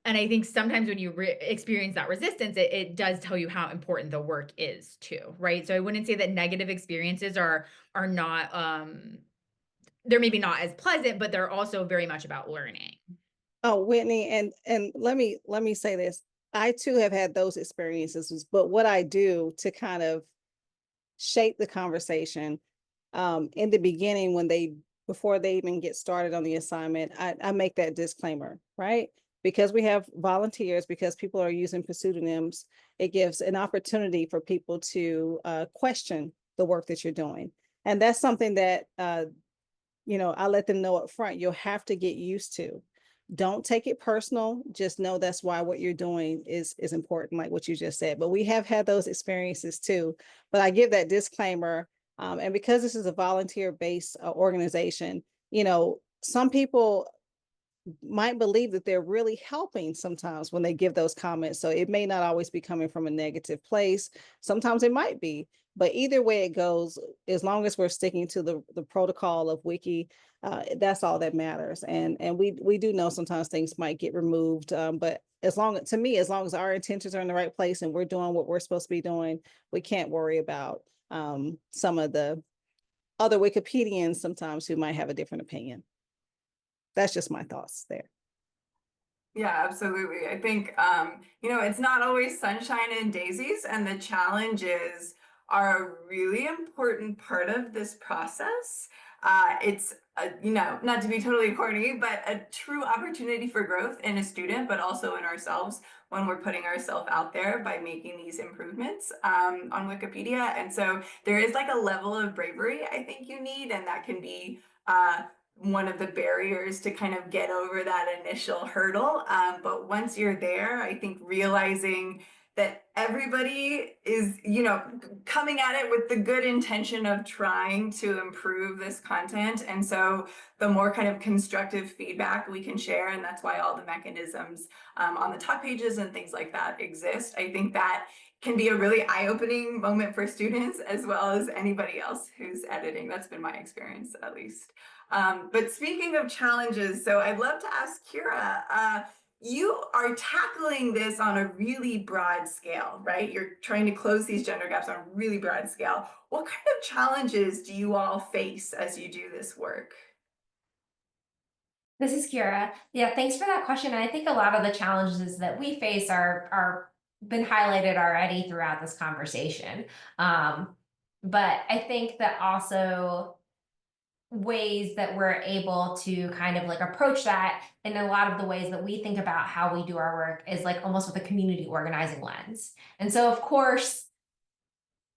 And I think sometimes when you experience that resistance, it does tell you how important the work is too, right? So I wouldn't say that negative experiences are not they're maybe not as pleasant, but they're also very much about learning. Oh, Whitney, and let me say this. I too have had those experiences, but what I do to kind of shape the conversation in the beginning before they even get started on the assignment, I make that disclaimer, right? Because we have volunteers, because people are using pseudonyms, it gives an opportunity for people to question the work that you're doing. And that's something that, I let them know up front, you'll have to get used to. Don't take it personal. Just know that's why what you're doing is important, like what you just said. But we have had those experiences too. But I give that disclaimer. And because this is a volunteer-based organization, some people might believe that they're really helping sometimes when they give those comments. So it may not always be coming from a negative place. Sometimes it might be, but either way it goes, as long as we're sticking to the protocol of Wiki, that's all that matters. And we do know sometimes things might get removed, but as long as our intentions are in the right place and we're doing what we're supposed to be doing, we can't worry about some of the other Wikipedians sometimes who might have a different opinion. That's just my thoughts there. Yeah, absolutely. I think, it's not always sunshine and daisies, and the challenges are a really important part of this process. It's, not to be totally corny, but a true opportunity for growth in a student, but also in ourselves when we're putting ourselves out there by making these improvements on Wikipedia. And so there is like a level of bravery I think you need, and that can be one of the barriers to kind of get over that initial hurdle. But once you're there, I think realizing that everybody is, coming at it with the good intention of trying to improve this content. And so the more kind of constructive feedback we can share, and that's why all the mechanisms on the talk pages and things like that exist. I think that can be a really eye-opening moment for students as well as anybody else who's editing. That's been my experience, at least. But speaking of challenges, so I'd love to ask Kira, you are tackling this on a really broad scale, right? You're trying to close these gender gaps on a really broad scale. What kind of challenges do you all face as you do this work? This is Kira. Yeah, thanks for that question. And I think a lot of the challenges that we face are been highlighted already throughout this conversation. But I think that also ways that we're able to kind of like approach that in a lot of the ways that we think about how we do our work is like almost with a community organizing lens. And so of course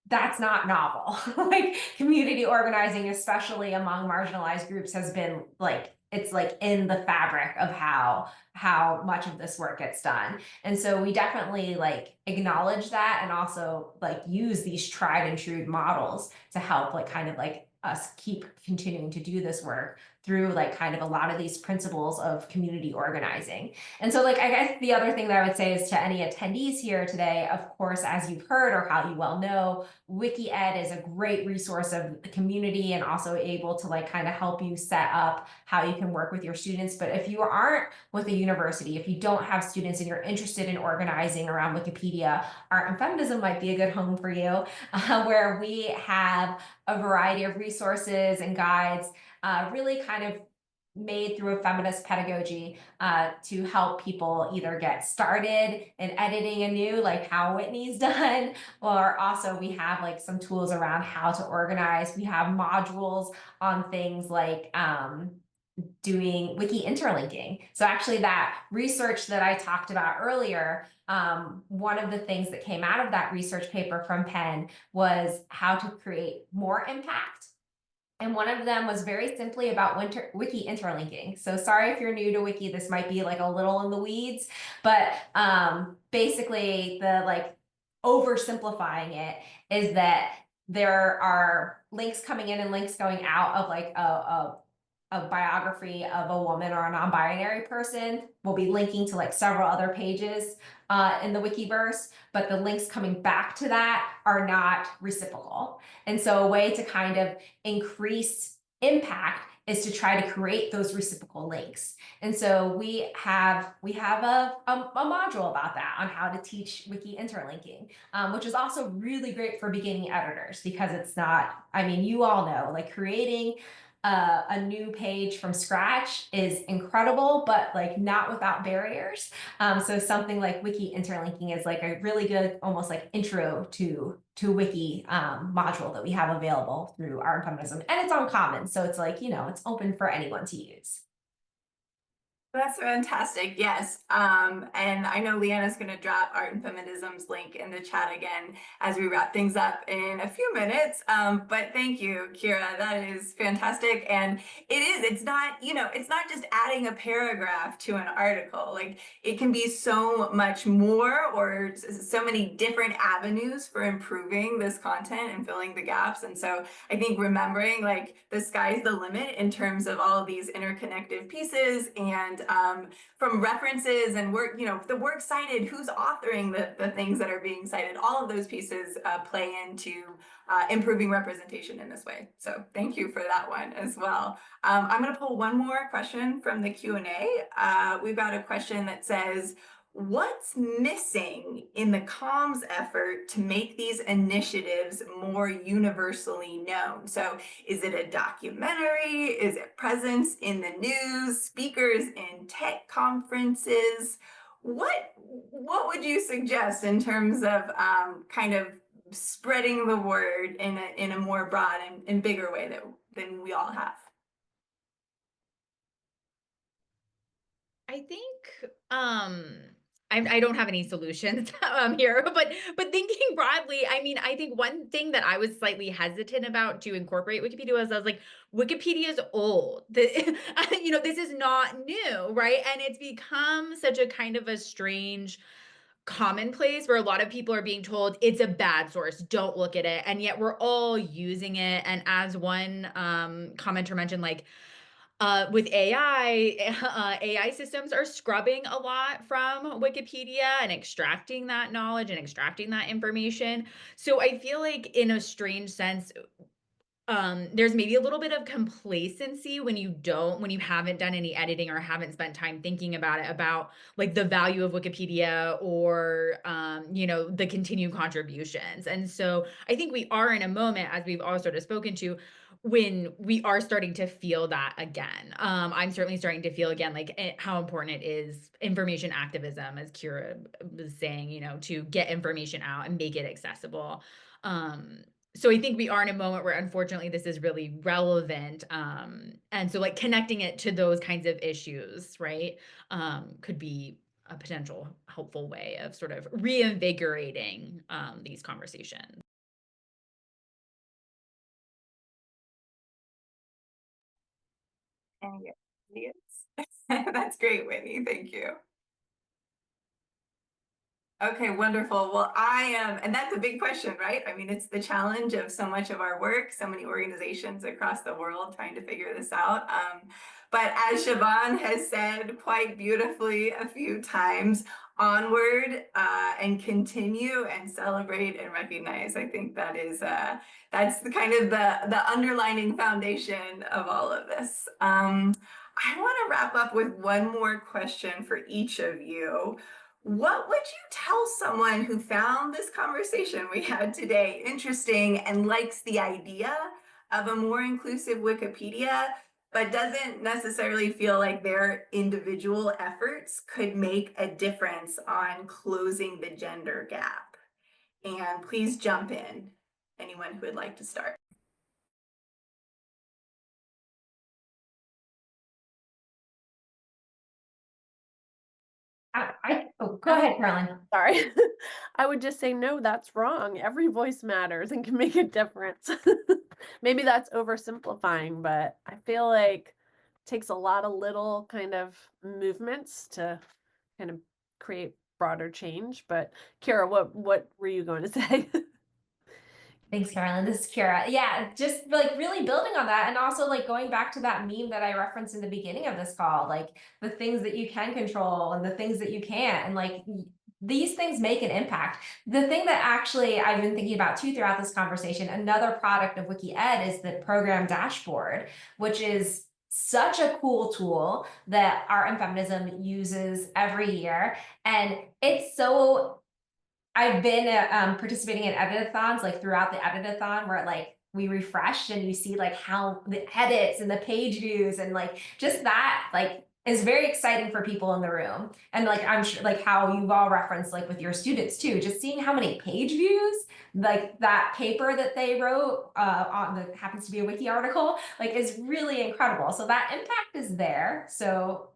that's not novel. Like community organizing, especially among marginalized groups, has been like it's like in the fabric of how much of this work gets done. And so we definitely like acknowledge that and also like use these tried and true models to help like kind of like us keep continuing to do this work through like kind of a lot of these principles of community organizing. And so like I guess the other thing that I would say is to any attendees here today, of course, as you've heard or how you well know, Wiki Ed is a great resource of the community and also able to like kind of help you set up how you can work with your students. But if you aren't with a university, if you don't have students and you're interested in organizing around Wikipedia, Art and Feminism might be a good home for you, where we have a variety of resources and guides really kind of made through a feminist pedagogy to help people either get started in editing anew, like how Whitney's done, or also we have like some tools around how to organize. We have modules on things like doing wiki interlinking. So actually that research that I talked about earlier, one of the things that came out of that research paper from Penn was how to create more impact. And one of them was very simply about wiki interlinking. So sorry if you're new to wiki, this might be like a little in the weeds, but basically the like oversimplifying it is that there are links coming in and links going out of like a biography of a woman or a non-binary person. We'll be linking to like several other pages in the Wikiverse, but the links coming back to that are not reciprocal. And so a way to kind of increase impact is to try to create those reciprocal links. And so we have a module about that on how to teach wiki interlinking, which is also really great for beginning editors because it's not, I mean, you all know, like creating a new page from scratch is incredible, but like not without barriers. So something like wiki interlinking is like a really good, almost like intro to wiki module that we have available through Art and Feminism, and it's on Commons, so it's like, you know, it's open for anyone to use. That's fantastic. Yes. And I know Leanna's going to drop Art and Feminism's link in the chat again as we wrap things up in a few minutes. But thank you, Kira. That is fantastic. And it's not, it's not just adding a paragraph to an article. Like it can be so much more or so many different avenues for improving this content and filling the gaps. And so I think remembering like the sky's the limit in terms of all of these interconnected pieces and from references and work, the work cited, who's authoring the things that are being cited, all of those pieces play into improving representation in this way. So thank you for that one as well. I'm going to pull one more question from the Q&A. We've got a question that says, what's missing in the comms effort to make these initiatives more universally known? So is it a documentary? Is it presence in the news, speakers in tech conferences? What would you suggest in terms of kind of spreading the word in a more broad and bigger way than we all have? I think I don't have any solutions here, but thinking broadly, I mean, I think one thing that I was slightly hesitant about to incorporate Wikipedia was I was like, Wikipedia is old. This is not new, right? And it's become such a kind of a strange commonplace where a lot of people are being told it's a bad source, don't look at it, and yet we're all using it. And as one commenter mentioned, like with AI, AI systems are scrubbing a lot from Wikipedia and extracting that knowledge and extracting that information. So I feel like in a strange sense, there's maybe a little bit of complacency when you haven't done any editing or haven't spent time thinking about it, about like the value of Wikipedia or, the continued contributions. And so I think we are in a moment, as we've all sort of spoken to, when we are starting to feel that again. I'm certainly starting to feel again, like how important it is information activism, as Kira was saying, to get information out and make it accessible. So I think we are in a moment where unfortunately this is really relevant. And so like connecting it to those kinds of issues, right, could be a potential helpful way of sort of reinvigorating these conversations. And yes, that's great, Whitney. Thank you. Okay, wonderful. Well, and that's a big question, right? I mean, it's the challenge of so much of our work, so many organizations across the world trying to figure this out. But as Siobahn has said quite beautifully a few times, onward and continue and celebrate and recognize. I think that's the kind of the underlining foundation of all of this. I want to wrap up with one more question for each of you. What would you tell someone who found this conversation we had today interesting and likes the idea of a more inclusive Wikipedia, but doesn't necessarily feel like their individual efforts could make a difference on closing the gender gap? And please jump in, anyone who would like to start. Go ahead, Carolyn. Sorry. I would just say, no, that's wrong. Every voice matters and can make a difference. Maybe that's oversimplifying, but I feel like it takes a lot of little kind of movements to kind of create broader change. But Kira, what were you going to say? Thanks, Carolyn. This is Kira. Yeah, just like really building on that, and also like going back to that meme that I referenced in the beginning of this call, like the things that you can control and the things that you can't, and like these things make an impact. The thing that actually I've been thinking about too throughout this conversation, another product of Wiki Ed, is the program dashboard, which is such a cool tool that Art and Feminism uses every year. And it's so, I've been participating in editathons like throughout the editathon, where like we refreshed and you see like how the edits and the page views and like just that like is very exciting for people in the room. And like I'm sure like how you've all referenced like with your students too, just seeing how many page views like that paper that they wrote on that happens to be a wiki article like is really incredible. So that impact is there. So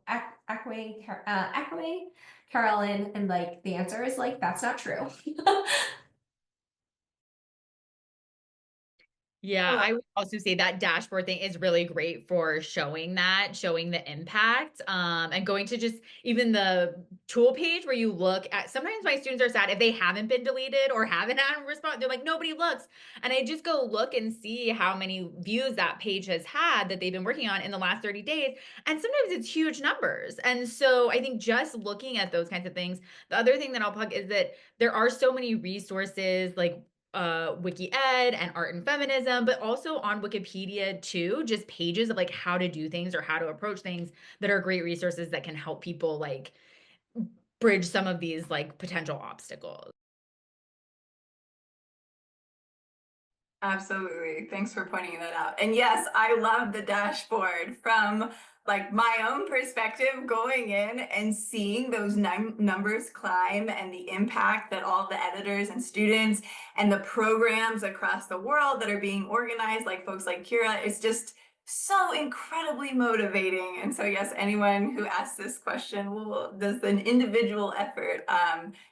echoing Carolyn, and like the answer is like that's not true. Yeah, I would also say that dashboard thing is really great for showing the impact, and going to just even the tool page where you look at, sometimes my students are sad if they haven't been deleted or haven't had a response. They're like, nobody looks. And I just go look and see how many views that page has had that they've been working on in the last 30 days. And sometimes it's huge numbers. And so I think just looking at those kinds of things, the other thing that I'll plug is that there are so many resources like Wiki Ed and Art and Feminism, but also on Wikipedia too, just pages of like how to do things or how to approach things that are great resources that can help people like bridge some of these like potential obstacles. Absolutely. Thanks for pointing that out. And yes, I love the dashboard from like my own perspective, going in and seeing those numbers climb and the impact that all the editors and students and the programs across the world that are being organized, like folks like Kira, is just so incredibly motivating. And so yes, anyone who asks this question, well, does an individual effort,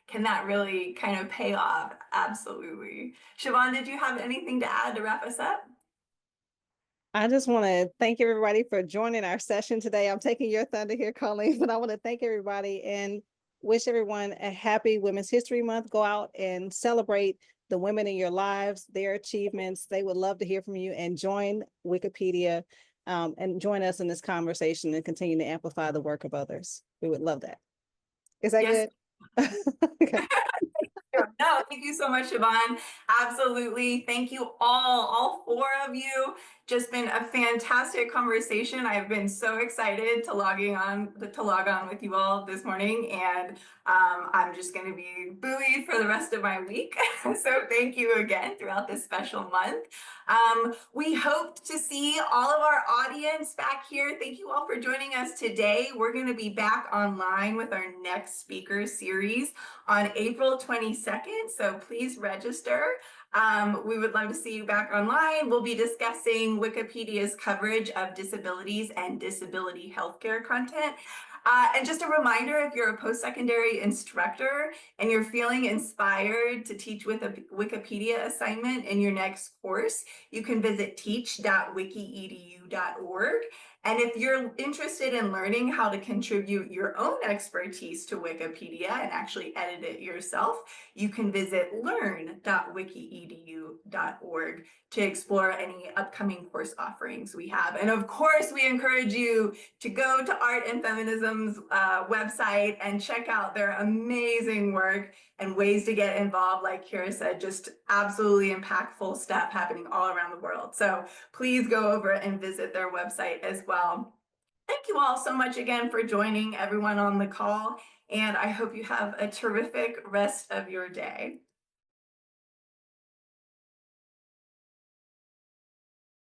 can that really kind of pay off? Absolutely. Siobahn, did you have anything to add to wrap us up? I just want to thank everybody for joining our session today. I'm taking your thunder here, Colleen, but I want to thank everybody. And wish everyone a happy Women's History Month. Go out and celebrate the women in your lives, their achievements. They would love to hear from you, and join Wikipedia and join us in this conversation and continue to amplify the work of others. We would love that. Is that Yes. good? Okay. No, thank you so much, Siobahn. Absolutely. Thank you all four of you. Just been a fantastic conversation. I've been so excited to log on with you all this morning, and I'm just going to be buoyed for the rest of my week. So thank you again throughout this special month. We hope to see all of our audience back here. Thank you all for joining us today. We're going to be back online with our next speaker series on April 22nd, so please register. We would love to see you back online. We'll be discussing Wikipedia's coverage of disabilities and disability healthcare content. And just a reminder, if you're a post-secondary instructor and you're feeling inspired to teach with a Wikipedia assignment in your next course, you can visit teach.wikiedu.org. And if you're interested in learning how to contribute your own expertise to Wikipedia and actually edit it yourself, you can visit learn.wikiedu.org to explore any upcoming course offerings we have. And of course, we encourage you to go to Art and Feminism's website and check out their amazing work and ways to get involved. Like Kira said, just absolutely impactful stuff happening all around the world. So please go over and visit their website as well. Thank you all so much again for joining everyone on the call, and I hope you have a terrific rest of your day.